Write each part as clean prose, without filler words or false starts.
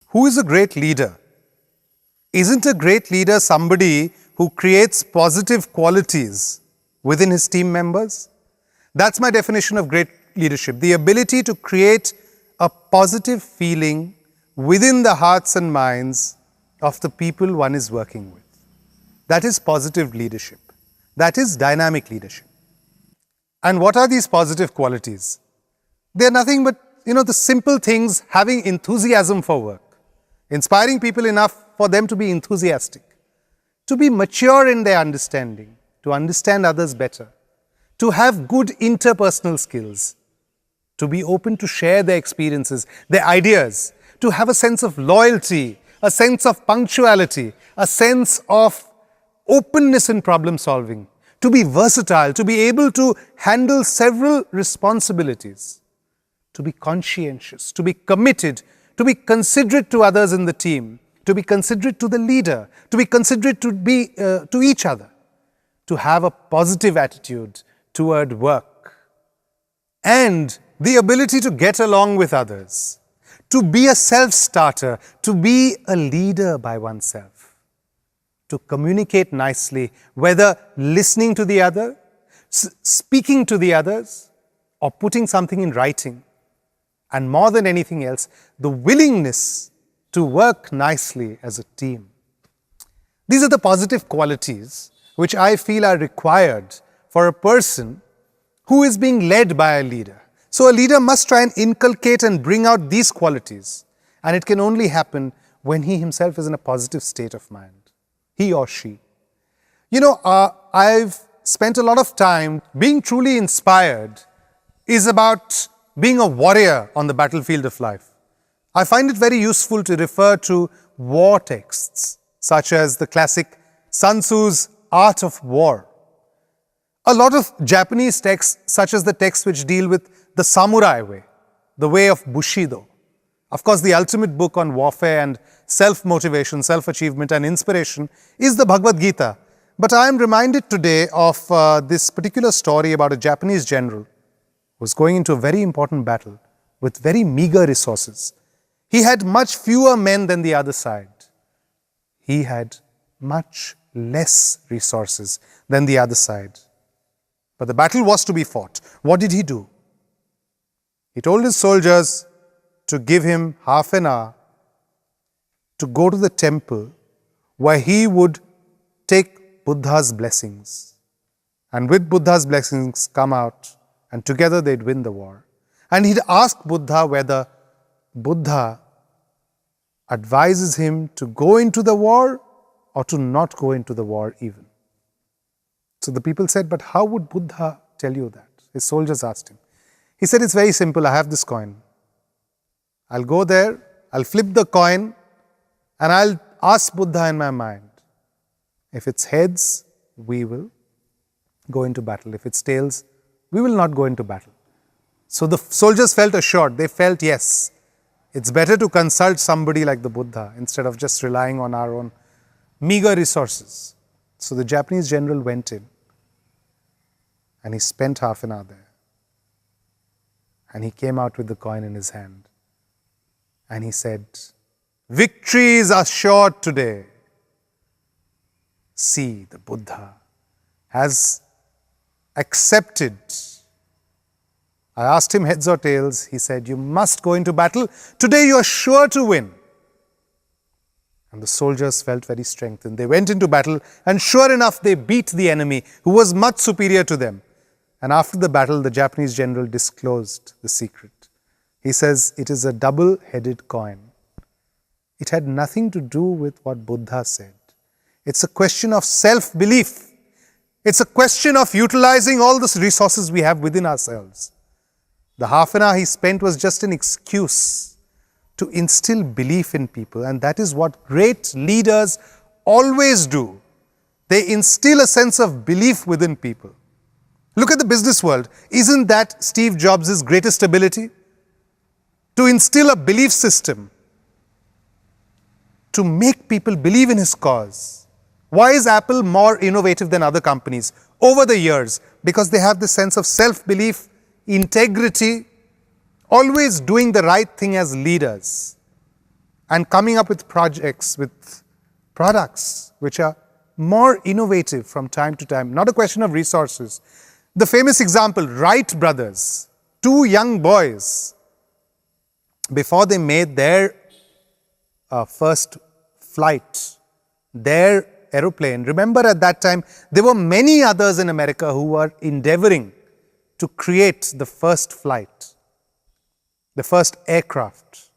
Who is a great leader? Isn't a great leader somebody who creates positive qualities within his team members? That's my definition of great leadership, the ability to create a positive feeling within the hearts and minds of the people one is working with. That is positive leadership. That is dynamic leadership. And what are these positive qualities? They are nothing but, the simple things: having enthusiasm for work, inspiring people enough for them to be enthusiastic, to be mature in their understanding, to understand others better, to have good interpersonal skills, to be open to share their experiences, their ideas, to have a sense of loyalty, a sense of punctuality, a sense of openness in problem solving, to be versatile, to be able to handle several responsibilities, to be conscientious, to be committed, to be considerate to others in the team, to be considerate to the leader, to be considerate to each other, to have a positive attitude toward work, and the ability to get along with others, to be a self-starter, to be a leader by oneself, to communicate nicely, whether listening to the other, speaking to the others, or putting something in writing. And more than anything else, the willingness to work nicely as a team. These are the positive qualities which I feel are required for a person who is being led by a leader. So a leader must try and inculcate and bring out these qualities. And it can only happen when he himself is in a positive state of mind, he or she. I've spent a lot of time being truly inspired is about being a warrior on the battlefield of life. I find it very useful to refer to war texts, such as the classic Sun Tzu's Art of War. A lot of Japanese texts, such as the texts which deal with the samurai way, the way of Bushido. Of course, the ultimate book on warfare and self-motivation, self-achievement and inspiration is the Bhagavad Gita. But I am reminded today of this particular story about a Japanese general who was going into a very important battle with very meager resources. He had much fewer men than the other side. He had much less resources than the other side. But the battle was to be fought. What did he do? He told his soldiers to give him half an hour to go to the temple where he would take Buddha's blessings. And with Buddha's blessings come out, and together they'd win the war. And he'd ask Buddha whether Buddha advises him to go into the war or to not go into the war even. So the people said, but how would Buddha tell you that? His soldiers asked him. He said, it's very simple. I have this coin. I'll go there, I'll flip the coin, and I'll ask Buddha in my mind. If it's heads, we will go into battle. If it's tails, we will not go into battle. So the soldiers felt assured. They felt, yes, it's better to consult somebody like the Buddha instead of just relying on our own meager resources. So the Japanese general went in and he spent half an hour there. And he came out with the coin in his hand. And he said, victory is assured today. See, the Buddha has accepted. I asked him heads or tails. He said, you must go into battle. Today you are sure to win. And the soldiers felt very strengthened. They went into battle, and sure enough, they beat the enemy, who was much superior to them. And after the battle, the Japanese general disclosed the secret. He says, it is a double-headed coin. It had nothing to do with what Buddha said. It's a question of self-belief. It's a question of utilizing all the resources we have within ourselves. The half an hour he spent was just an excuse to instill belief in people, and that is what great leaders always do. They instill a sense of belief within people. Look at the business world. Isn't that Steve Jobs' greatest ability? To instill a belief system, to make people believe in his cause. Why is Apple more innovative than other companies over the years? Because they have this sense of self-belief, integrity, always doing the right thing as leaders. and coming up with projects, with products which are more innovative from time to time. Not a question of resources. The famous example, Wright brothers, two young boys, before they made their first flight, their aeroplane. Remember, at that time, there were many others in America who were endeavoring to create the first flight, the first aircraft.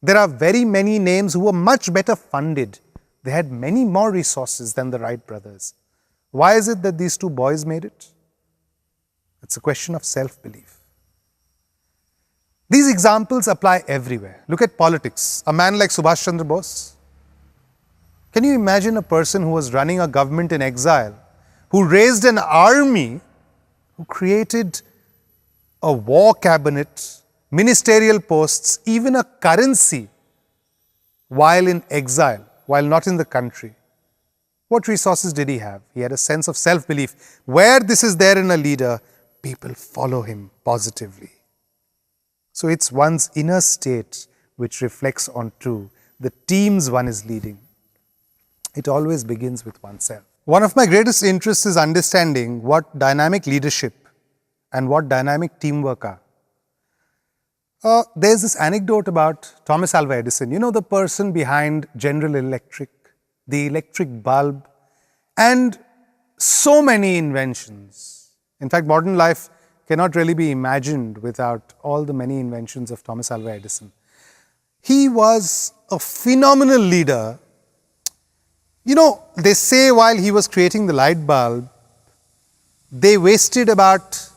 There are very many names who were much better funded. They had many more resources than the Wright brothers. Why is it that these two boys made it? It's a question of self-belief. These examples apply everywhere. Look at politics. A man like Subhash Chandra Bose. Can you imagine a person who was running a government in exile, who raised an army, who created a war cabinet, ministerial posts, even a currency while in exile, while not in the country? What resources did he have? He had a sense of self-belief. Where this is there in a leader, people follow him positively. So it's one's inner state which reflects onto the teams one is leading. It always begins with oneself. One of my greatest interests is understanding what dynamic leadership and what dynamic teamwork are. There's this anecdote about Thomas Alva Edison, you know, the person behind General Electric, the electric bulb, and so many inventions. In fact, modern life cannot really be imagined without all the many inventions of Thomas Alva Edison. He was a phenomenal leader. You know, they say while he was creating the light bulb, they wasted about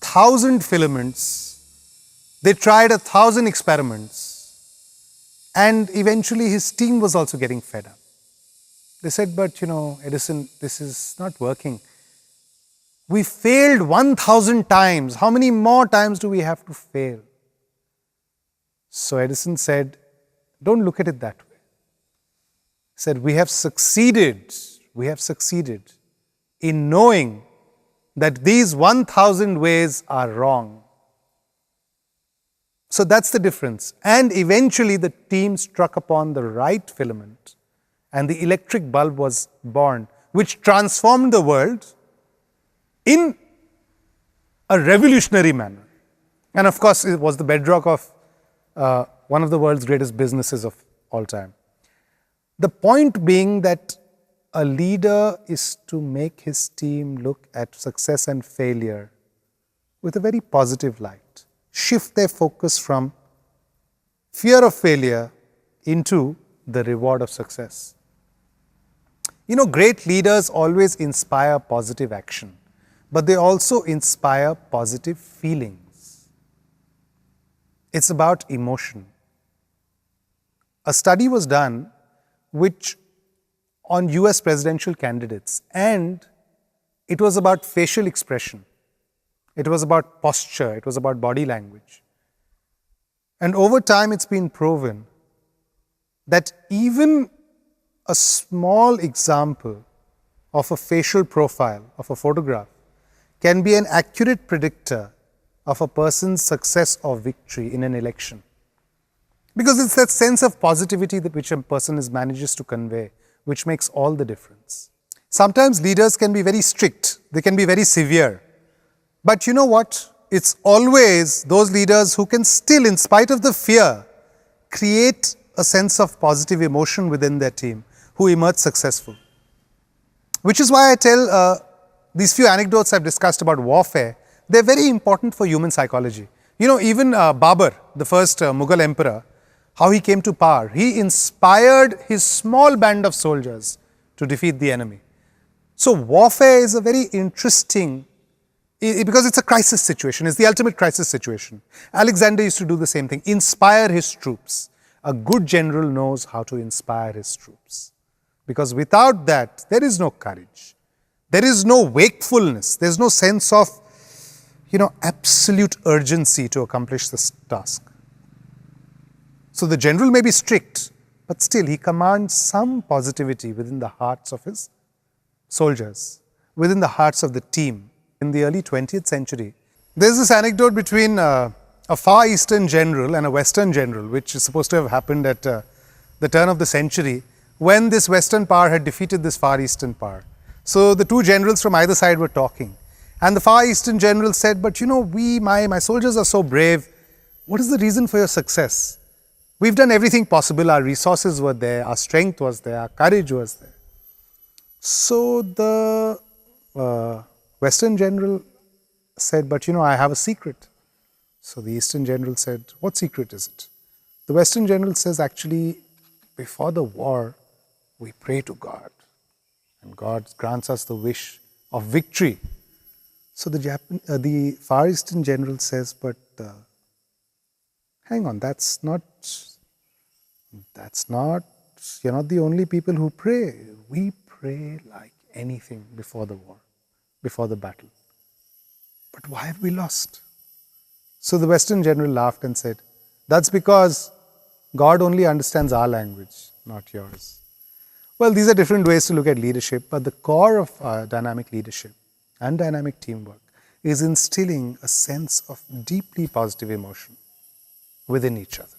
1,000 filaments. They tried 1,000 experiments. And eventually his team was also getting fed up. They said, but you know, Edison, this is not working. We failed 1,000 times. How many more times do we have to fail? So Edison said, don't look at it that way. He said, we have succeeded in knowing that these 1,000 ways are wrong. So that's the difference. And eventually the team struck upon the right filament and the electric bulb was born, which transformed the world in a revolutionary manner. And of course, it was the bedrock of one of the world's greatest businesses of all time. The point being that a leader is to make his team look at success and failure with a very positive light. Shift their focus from fear of failure into the reward of success. You know, great leaders always inspire positive action, but they also inspire positive feelings. It's about emotion. A study was done which on US presidential candidates, and it was about facial expression. It was about posture. It was about body language. And over time, it's been proven that even a small example of a facial profile, of a photograph, can be an accurate predictor of a person's success or victory in an election. Because it's that sense of positivity that which a person manages to convey, which makes all the difference. Sometimes leaders can be very strict, they can be very severe. But you know what? It's always those leaders who can still, in spite of the fear, create a sense of positive emotion within their team, who emerge successful. Which is why I tell these few anecdotes I've discussed about warfare, they're very important for human psychology. You know, even Babur, the first Mughal emperor, how he came to power, he inspired his small band of soldiers to defeat the enemy. So warfare is a very interesting, because it's a crisis situation, it's the ultimate crisis situation. Alexander used to do the same thing, inspire his troops. A good general knows how to inspire his troops. Because without that, there is no courage. There is no wakefulness. There is no sense of, absolute urgency to accomplish this task. So the general may be strict, but still he commands some positivity within the hearts of his soldiers, within the hearts of the team. In the early 20th century, there's this anecdote between a Far Eastern general and a Western general, which is supposed to have happened at the turn of the century, when this Western power had defeated this Far Eastern power. So the two generals from either side were talking. And the Far Eastern general said, but you know, my soldiers are so brave. What is the reason for your success? We've done everything possible. Our resources were there, our strength was there, our courage was there. So the Western general said, but you know, I have a secret. So the Eastern general said, what secret is it? The Western general says, actually, before the war, we pray to God. And God grants us the wish of victory. So the Far Eastern general says, but hang on, that's not, you're not the only people who pray. We pray like anything before the war, before the battle. But why have we lost? So the Western general laughed and said, that's because God only understands our language, not yours. Well, these are different ways to look at leadership, but the core of dynamic leadership and dynamic teamwork is instilling a sense of deeply positive emotion within each other.